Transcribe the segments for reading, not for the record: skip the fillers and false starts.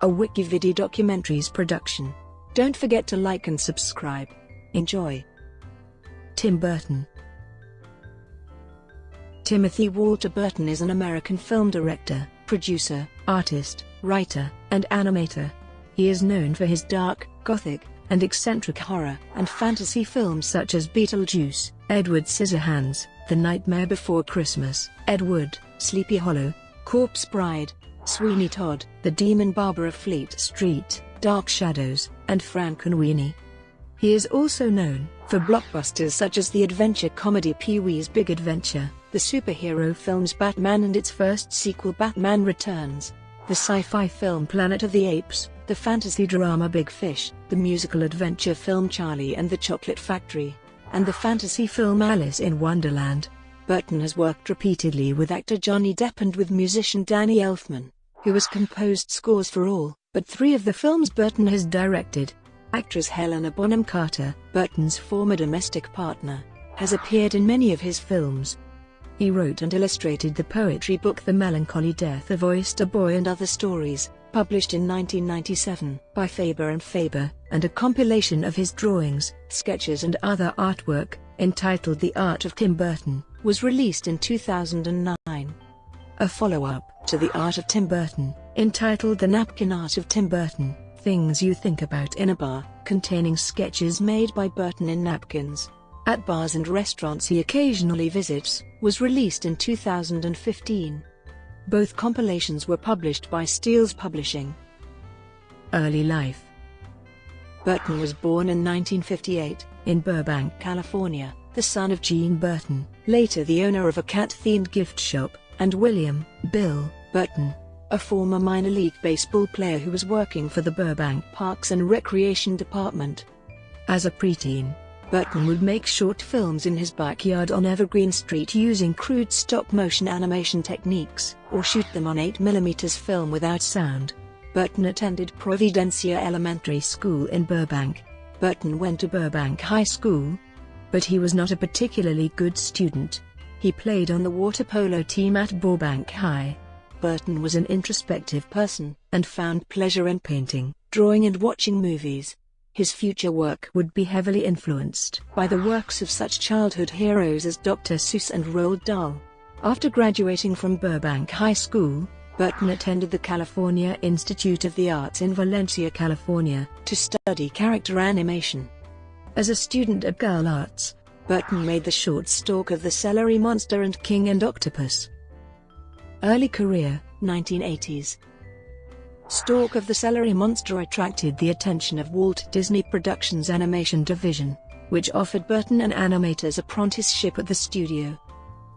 a WikiVidi documentaries production. Don't forget to like and subscribe. Enjoy. Tim Burton. Timothy Walter Burton is an American film director, producer, artist, writer, and animator. He is known for his dark, gothic, and eccentric horror and fantasy films such as Beetlejuice, Edward Scissorhands, The Nightmare Before Christmas, Ed Wood, Sleepy Hollow, Corpse Bride, Sweeney Todd, The Demon Barber of Fleet Street, Dark Shadows, and Frankenweenie. He is also known for blockbusters such as the adventure comedy Pee-wee's Big Adventure, the superhero films Batman and its first sequel Batman Returns, the sci-fi film Planet of the Apes, the fantasy drama Big Fish, the musical adventure film Charlie and the Chocolate Factory, and the fantasy film Alice in Wonderland. Burton has worked repeatedly with actor Johnny Depp and with musician Danny Elfman, who has composed scores for all but 3 of the films Burton has directed. Actress Helena Bonham Carter, Burton's former domestic partner, has appeared in many of his films. He wrote and illustrated the poetry book The Melancholy Death of Oyster Boy and Other Stories, published in 1997 by Faber and Faber, and a compilation of his drawings, sketches and other artwork, entitled The Art of Tim Burton, was released in 2009. A follow-up to The Art of Tim Burton, entitled The Napkin Art of Tim Burton, Things You Think About in a Bar, containing sketches made by Burton in napkins, at bars and restaurants he occasionally visits, was released in 2015. Both compilations were published by Steele's Publishing. Early life. Burton was born in 1958, in Burbank, California, the son of Jean Burton, later the owner of a cat-themed gift shop, and William "Bill" Burton, a former minor league baseball player who was working for the Burbank Parks and Recreation Department. As a preteen, Burton would make short films in his backyard on Evergreen Street using crude stop-motion animation techniques, or shoot them on 8mm film without sound. Burton attended Providencia Elementary School in Burbank. Burton went to Burbank High School, but he was not a particularly good student. He played on the water polo team at Burbank High. Burton was an introspective person, and found pleasure in painting, drawing and watching movies. His future work would be heavily influenced by the works of such childhood heroes as Dr. Seuss and Roald Dahl. After graduating from Burbank High School, Burton attended the California Institute of the Arts in Valencia, California, to study character animation. As a student at Girl Arts, Burton made the short Stalk of the Celery Monster and King and Octopus. Early career, 1980s. Stalk of the Celery Monster attracted the attention of Walt Disney Productions' animation division, which offered Burton an animator's apprenticeship at the studio.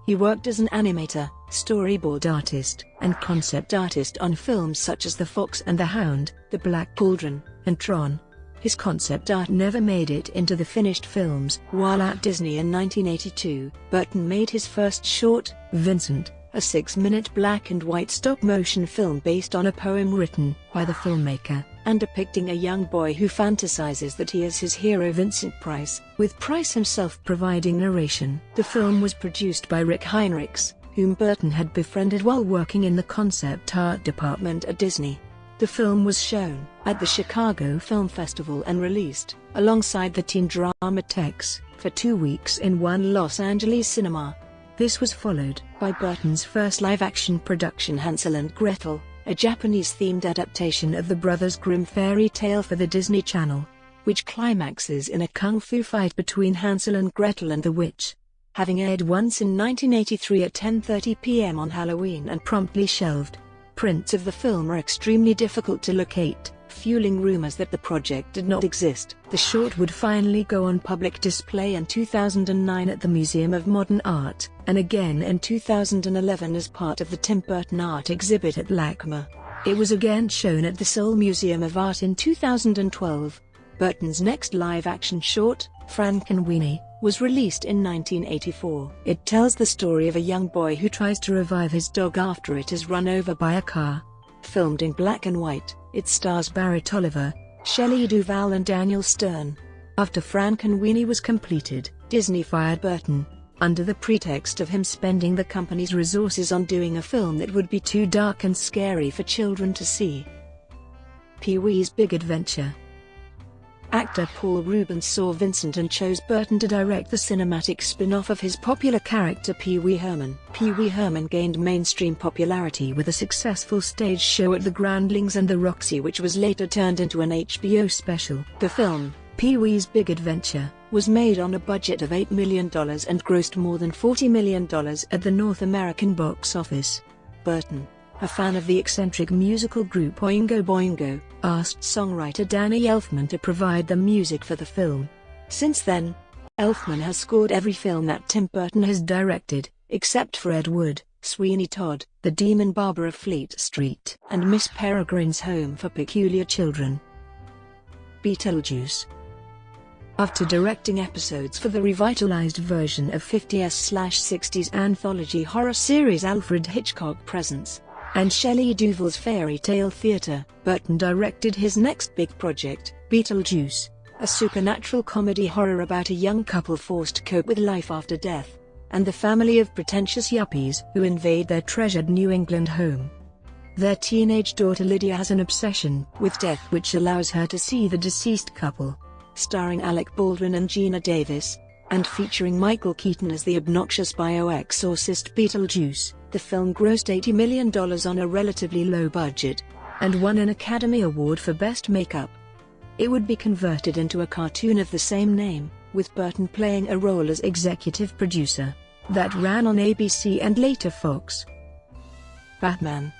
He worked as an animator, storyboard artist, and concept artist on films such as The Fox and the Hound, The Black Cauldron, and Tron. His concept art never made it into the finished films. While at Disney in 1982, Burton made his first short, Vincent, a 6-minute black-and-white stop-motion film based on a poem written by the filmmaker, and depicting a young boy who fantasizes that he is his hero Vincent Price, with Price himself providing narration. The film was produced by Rick Heinrichs, whom Burton had befriended while working in the concept art department at Disney. The film was shown at the Chicago Film Festival and released, alongside the teen drama Tex, for 2 weeks in one Los Angeles cinema. This was followed by Burton's first live-action production Hansel and Gretel, a Japanese-themed adaptation of the Brothers Grimm fairy tale for the Disney Channel, which climaxes in a kung fu fight between Hansel and Gretel and the witch. Having aired once in 1983 at 10:30 p.m. on Halloween and promptly shelved, prints of the film are extremely difficult to locate, fueling rumors that the project did not exist. The short would finally go on public display in 2009 at the Museum of Modern Art, and again in 2011 as part of the Tim Burton Art exhibit at LACMA. It was again shown at the Seoul Museum of Art in 2012. Burton's next live-action short, Frankenweenie, was released in 1984. It tells the story of a young boy who tries to revive his dog after it is run over by a car. Filmed in black and white, it stars Barrett Oliver, Shelley Duvall and Daniel Stern. After Frankenweenie was completed, Disney fired Burton, under the pretext of him spending the company's resources on doing a film that would be too dark and scary for children to see. Pee-wee's Big Adventure. Actor Paul Reubens saw Vincent and chose Burton to direct the cinematic spin-off of his popular character Pee Wee Herman. Pee Wee Herman gained mainstream popularity with a successful stage show at the Groundlings and the Roxy, which was later turned into an HBO special. The film, Pee-wee's Big Adventure, was made on a budget of $8 million and grossed more than $40 million at the North American box office. Burton, a fan of the eccentric musical group Oingo Boingo, asked songwriter Danny Elfman to provide the music for the film. Since then, Elfman has scored every film that Tim Burton has directed, except for Ed Wood, Sweeney Todd, The Demon Barber of Fleet Street, and Miss Peregrine's Home for Peculiar Children. Beetlejuice. After directing episodes for the revitalized version of 50s/60s anthology horror series Alfred Hitchcock Presents and Shelley Duvall's Fairy Tale Theatre, Burton directed his next big project, Beetlejuice, a supernatural comedy horror about a young couple forced to cope with life after death, and the family of pretentious yuppies who invade their treasured New England home. Their teenage daughter Lydia has an obsession with death which allows her to see the deceased couple. Starring Alec Baldwin and Geena Davis, and featuring Michael Keaton as the obnoxious bioexorcist Beetlejuice, the film grossed $80 million on a relatively low budget, and won an Academy Award for Best Makeup. It would be converted into a cartoon of the same name, with Burton playing a role as executive producer, that ran on ABC and later Fox. Batman.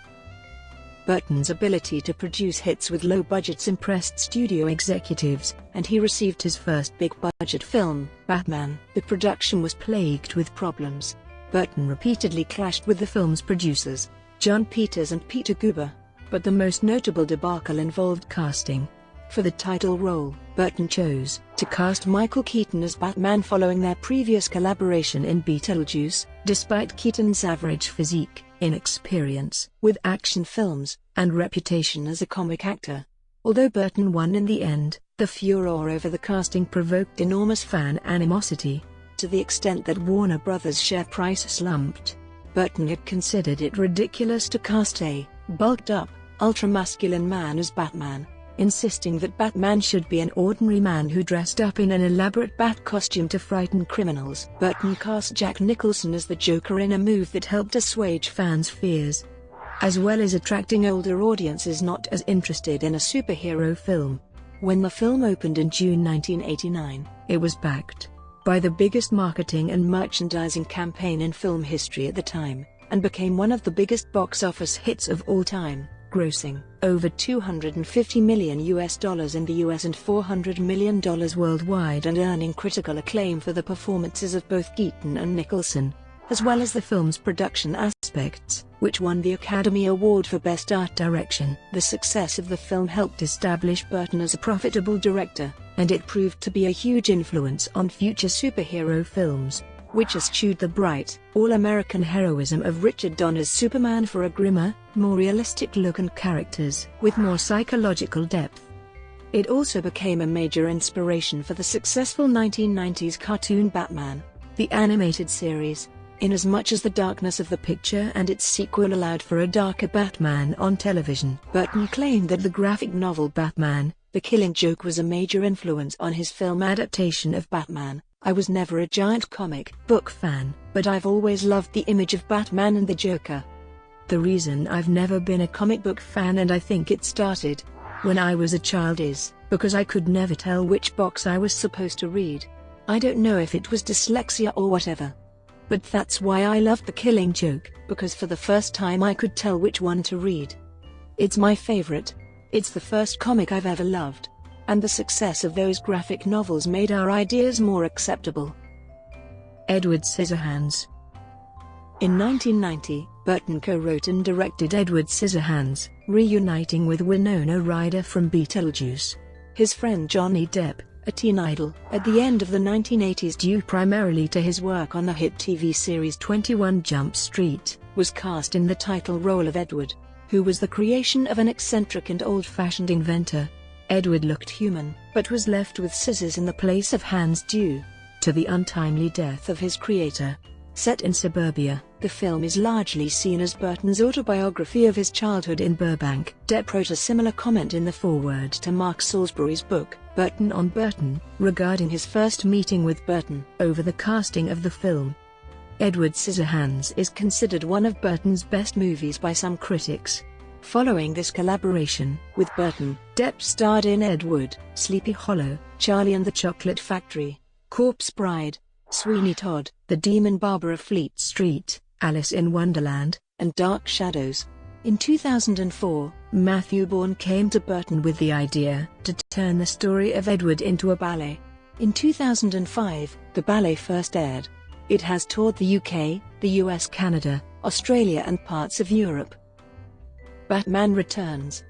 Burton's ability to produce hits with low budgets impressed studio executives, and he received his first big-budget film, Batman. The production was plagued with problems. Burton repeatedly clashed with the film's producers, John Peters and Peter Guber, but the most notable debacle involved casting. For the title role, Burton chose to cast Michael Keaton as Batman following their previous collaboration in Beetlejuice, despite Keaton's average physique, inexperience with action films, and reputation as a comic actor. Although Burton won in the end, the furor over the casting provoked enormous fan animosity, to the extent that Warner Brothers' share price slumped. Burton had considered it ridiculous to cast a bulked-up, ultra-masculine man as Batman, insisting that Batman should be an ordinary man who dressed up in an elaborate bat costume to frighten criminals. Burton cast Jack Nicholson as the Joker in a move that helped assuage fans' fears, as well as attracting older audiences not as interested in a superhero film. When the film opened in June 1989, it was backed by the biggest marketing and merchandising campaign in film history at the time, and became one of the biggest box office hits of all time, grossing over $250 million in the US and $400 million worldwide, and earning critical acclaim for the performances of both Keaton and Nicholson, as well as the film's production aspects, which won the Academy Award for Best Art Direction. The success of the film helped establish Burton as a profitable director, and it proved to be a huge influence on future superhero films, which eschewed the bright, all-American heroism of Richard Donner's Superman for a grimmer, more realistic look and characters with more psychological depth. It also became a major inspiration for the successful 1990s cartoon Batman, the animated series, inasmuch as the darkness of the picture and its sequel allowed for a darker Batman on television. Burton claimed that the graphic novel Batman, The Killing Joke was a major influence on his film adaptation of Batman. I was never a giant comic book fan, but I've always loved the image of Batman and the Joker. The reason I've never been a comic book fan, and I think it started when I was a child, is because I could never tell which box I was supposed to read. I don't know if it was dyslexia or whatever. But that's why I loved The Killing Joke, because for the first time I could tell which one to read. It's my favorite. It's the first comic I've ever loved. And the success of those graphic novels made our ideas more acceptable. Edward Scissorhands. In 1990, Burton co-wrote and directed Edward Scissorhands, reuniting with Winona Ryder from Beetlejuice. His friend Johnny Depp, a teen idol, at the end of the 1980s due primarily to his work on the hit TV series 21 Jump Street, was cast in the title role of Edward, who was the creation of an eccentric and old-fashioned inventor. Edward looked human, but was left with scissors in the place of hands due to the untimely death of his creator. Set in suburbia, the film is largely seen as Burton's autobiography of his childhood in Burbank. Depp wrote a similar comment in the foreword to Mark Salisbury's book, Burton on Burton, regarding his first meeting with Burton over the casting of the film. Edward Scissorhands is considered one of Burton's best movies by some critics. Following this collaboration with Burton, Depp starred in Ed Wood, Sleepy Hollow, Charlie and the Chocolate Factory, Corpse Bride, Sweeney Todd, The Demon Barber of Fleet Street, Alice in Wonderland, and Dark Shadows. In 2004, Matthew Bourne came to Burton with the idea to turn the story of Edward into a ballet. In 2005, the ballet first aired. It has toured the UK, the US, Canada, Australia and parts of Europe. Batman Returns.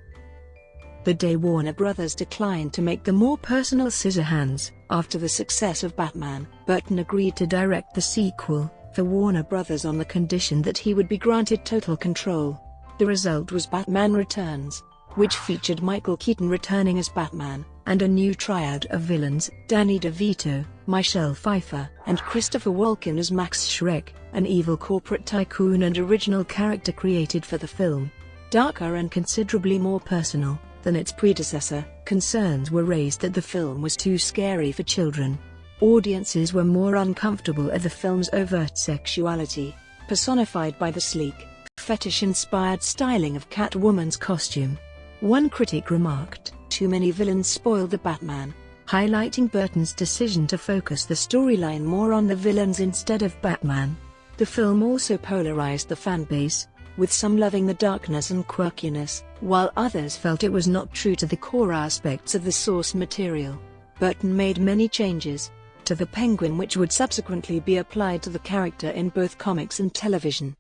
The day Warner Brothers declined to make the more personal Scissorhands, after the success of Batman, Burton agreed to direct the sequel for Warner Brothers on the condition that he would be granted total control. The result was Batman Returns, which featured Michael Keaton returning as Batman, and a new triad of villains, Danny DeVito, Michelle Pfeiffer, and Christopher Walken as Max Schreck, an evil corporate tycoon and original character created for the film. Darker and considerably more personal than its predecessor, concerns were raised that the film was too scary for children. Audiences were more uncomfortable at the film's overt sexuality, personified by the sleek, fetish-inspired styling of Catwoman's costume. One critic remarked, "Too many villains spoil the Batman," highlighting Burton's decision to focus the storyline more on the villains instead of Batman. The film also polarized the fanbase, with some loving the darkness and quirkiness, while others felt it was not true to the core aspects of the source material. Burton made many changes to the Penguin which would subsequently be applied to the character in both comics and television.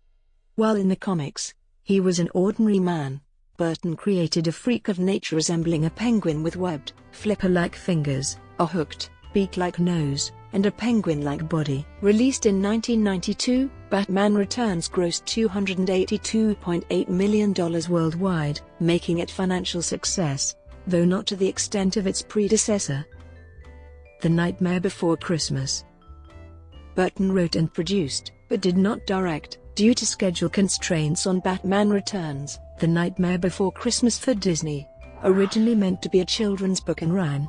While in the comics, he was an ordinary man, Burton created a freak of nature resembling a penguin with webbed, flipper-like fingers, a hooked, beak-like nose, and a penguin-like body. Released in 1992, Batman Returns grossed $282.8 million worldwide, making it a financial success, though not to the extent of its predecessor. The Nightmare Before Christmas. Burton wrote and produced, but did not direct, due to schedule constraints on Batman Returns, The Nightmare Before Christmas for Disney, originally meant to be a children's book and rhyme.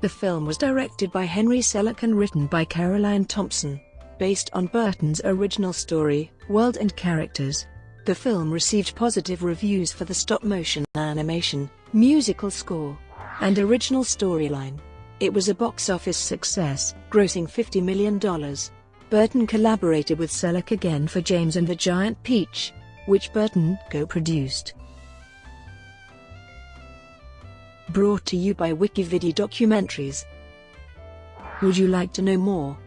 The film was directed by Henry Selick and written by Caroline Thompson, based on Burton's original story, world and characters. The film received positive reviews for the stop-motion animation, musical score, and original storyline. It was a box office success, grossing $50 million. Burton collaborated with Selick again for James and the Giant Peach, which Burton co-produced. Brought to you by WikiVidi Documentaries. Would you like to know more?